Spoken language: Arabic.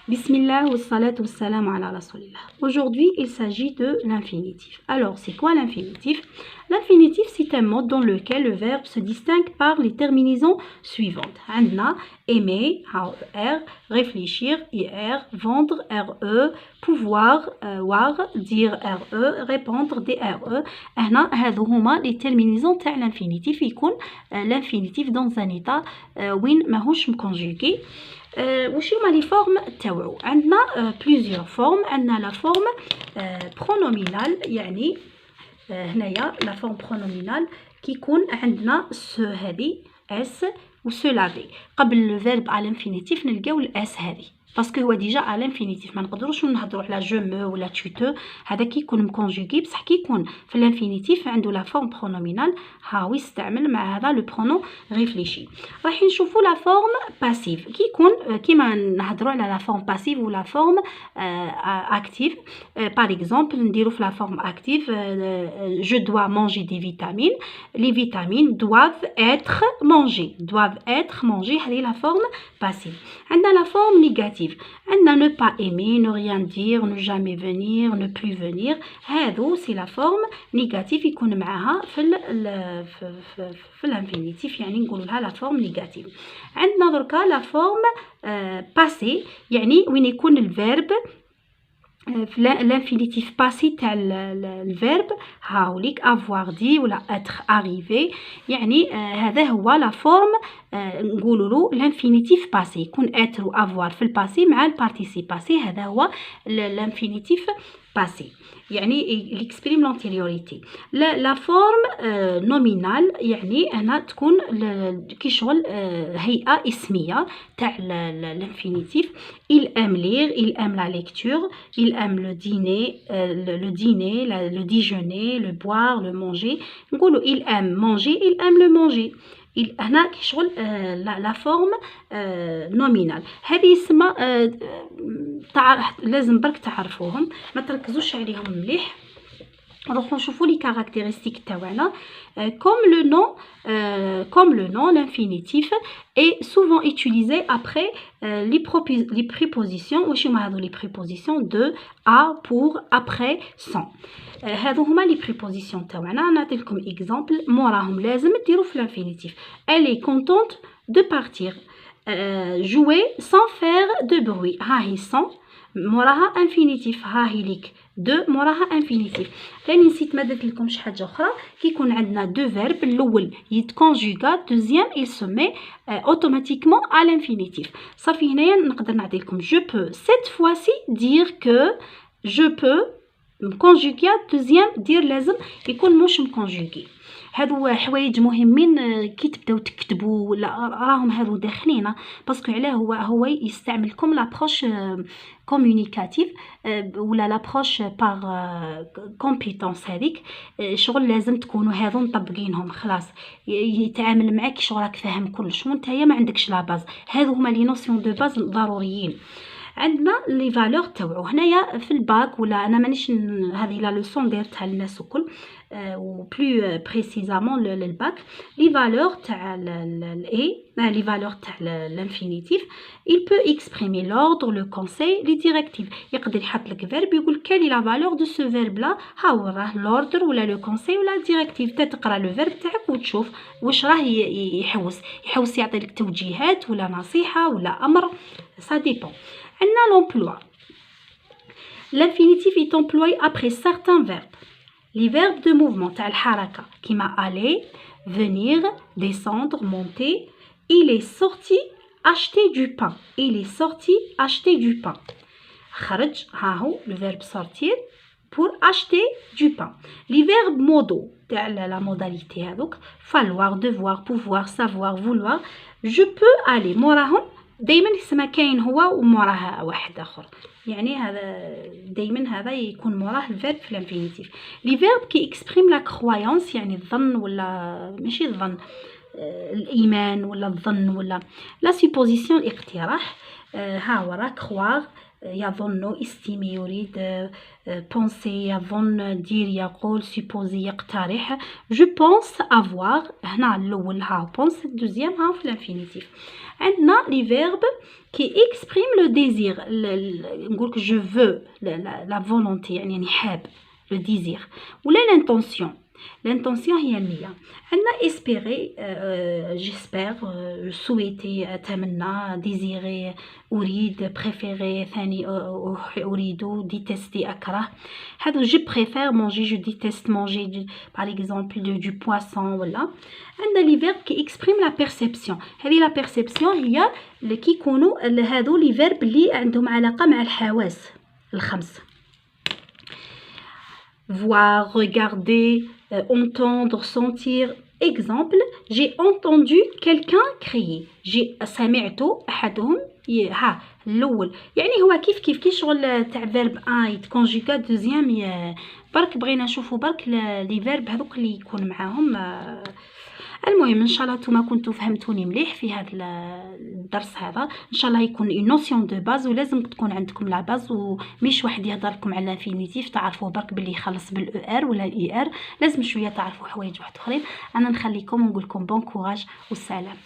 Bismillah wa salatu wa salam ala rasulillah. Aujourd'hui, il s'agit de l'infinitif. Alors, c'est quoi l'infinitif? L'infinitif, c'est un mode dans lequel le verbe se distingue par les terminaisons suivantes. Anna, aimer, R, réfléchir, IR, vendre, RE, pouvoir, war, dire RE, répondre, DRE. هنا هذو هما les terminaisons تاع l'infinitif. يكون l'infinitif dans un état وين ماهوش مكونجوغي. وش هما لي فورم تاوعو؟ عندنا بليزيور فورم. عندنا لا فورم برونومينال، يعني هنايا لا فورم برونومينال كيكون عندنا سو هذه اس و سو لافي قبل لو فيرب على الانفينيتيف نلقاو الاس هذه باسكو هو ديجا على الانفينيتيف. ما نقدروش نهضروا على جو مو ولا تو تو، هذا كيكون مكونجوغي. بصح كيكون في الانفينيتيف عنده لا فورم برونومينال هاو يستعمل مع هذا لو برونون ريفليشي. راح نشوفوا لا فورم باسيف كيكون كيما نهضروا على لا فورم باسيف ولا فورم اكتيف. باغ اكزومبل نديروا في لا فورم اكتيف جو دوا مانجي دي فيتامين، لي فيتامين doivent être mangés. هذه لا فورم باسيف. عندنا لا فورم نيجاتيف، عندنا ne pas aimer, ne rien dire, ne jamais venir, ne plus venir. هذو سي لا فورم نيجاتيف يكون معها في الانفينيتيف، يعني نقولوا لها لا فورم نيجاتيف. عندنا دركا لا فورم باسي، يعني وين يكون الفيرب في l'infinitif passé تاع الفيرب هاوليك avoir dit ولا être arrivé، يعني هذا هو لا فورم نقولوا له l'infinitif passé. يكون être و avoir في الباسي مع البارتيسيب باسي، هذا هو l'infinitif passé، يعني l'exprime l'antériorité. لا فورم نومينال، يعني هنا تكون كي شغل هيئة اسمية تاع l'infinitif. il aime lire, il aime la lecture, il aime le dîner, le déjeuner, le boire, le manger. نقولوا il aime manger, il aime le manger. هنا كيشغل لا فورم نومينال. هذه يسمى لازم برك تعرفوهم، ما تركزوش عليهم مليح. نروحو نشوفو لي كارactéristiques تاعنا. comme le nom, l'infinitif est souvent utilisé après les prépositions. واش هما هذو les prépositions de, à, pour, après, sans. هذو هما لي بريبوزيسيون تاعنا. نعطي لكم اكزامبل موراهم لازم ديروا في الانفينيتيف. elle est contente de partir. jouer sans faire de bruit، ها هي sans موراها انفينيتيف، ها هي ليك دو موراها انفينيتيف. راني نسيت ما درت لكمش حاجه اخرى. كيكون عندنا دو فيرب الاول يتكونجوغا، دوزيام il se met automatiquement à l'infinitif. صافي هنايا نقدر نعطي لكم je peux cette fois-ci dire que je peux مكونجوغي، دوزيام دير لازم يكون مش مكونجوغي. هادو حوايج مهمين كي تبداو تكتبوا ولا راهم هادو داخلين، باسكو علاه هو يستعملكم لابروش كومونيكاتيف ولا لابروش باغ كومبيتونس. هذيك شغل لازم تكونوا هادو مطبقينهم خلاص. يتعامل معاك شغل راك فاهم كلش وانتيا ما عندكش لا باز. هادو هما لي نوسيون دو باز ضروريين. عندنا لي فالور تاعو هنايا في الباك، ولا انا مانيش هذه لا لوسون دايرتها للناس الكل و بلو بريسيزامون للباك. لي فالور تاع الاي، لي فالور تاع الانفينيتيف il peut exprimer l'ordre, le conseil, les directives. يقدر يحط لك فيرب يقول كالي لا فالور دو سو فيرب لا، ها هو راه l'ordre ولا لو كونساي ولا الديريكتيف. تقرا لو فيرب تاعك وتشوف واش راه يحوس يعطي لك توجيهات ولا نصيحه ولا امر، ça dépend. عندنا l'emploi. L'infinitif est employé après certains verbes. Les verbes de mouvement تاع الحركة كيما aller, venir, descendre, monter. Il est sorti acheter du pain. Il est sorti acheter du pain. خرج، ها هو le verbe sortir pour acheter du pain. Les verbes modaux تاع la modalité هذوك falloir, devoir, pouvoir, savoir, vouloir. Je peux aller موراهم دايما يسمى كاين هو وموراها واحد اخر، يعني هذا دايما هذا يكون موراه الفيرب في الانفينيتيف. لي فيرب كي اكسبريم لا كرويانس، يعني الظن ولا ماشي الظن، الايمان ولا الظن ولا لا سوبوزيسيون الاقتراح. ها هو راه كروار يظن استيمي يريد بونسي يظن دير يقول سوبوزي يقترح جو بونس افوار هنا الاول ها بونس الدوزيام ها في الانفينيتيف عندنا لي فيرب كي اكسبريم لو ديزير نقولك جو فو لا فولونتي يعني حاب لو ديزير ولا لانتونسيون لانتونسيون هي النية عندنا اسبيري جيسبر سويتي اتمنى ديزيري اريد بريفيري ثاني اريد ديتستي اكره هادو جو بريفير مونجي جو ديتست مونجي باغ اكزومبل دو بواسون ولا عندنا لي فيرب كي اكسبريم لا بيرسيبسيون هذه لا بيرسيبسيون هي اللي كيكونوا هادو لي فيرب اللي عندهم علاقه مع الحواس الخمس voir, regarder, entendre, sentir. Exemple, j'ai entendu quelqu'un crier. j'ai سمعت أحدهم ها الأول يعني هو كيف كي شغل تاع فيرب ان يتكونجيكا دوزيام برك بغينا نشوفوا برك لي فيرب هذوك اللي يكون معاهم المهم ان شاء الله نتوما كنتو فهمتوني مليح في هذا الدرس هذا ان شاء الله يكون اون نوسيون دو باز ولازم تكون عندكم لا باز ومش واحد يهضر لكم على الانفينيتيف تعرفوه برك باللي يخلص بالاو ار ولا الاي ار لازم شويه تعرفوا حوايج واحد اخرين انا نخليكم ونقول لكم بون كوراج والسلام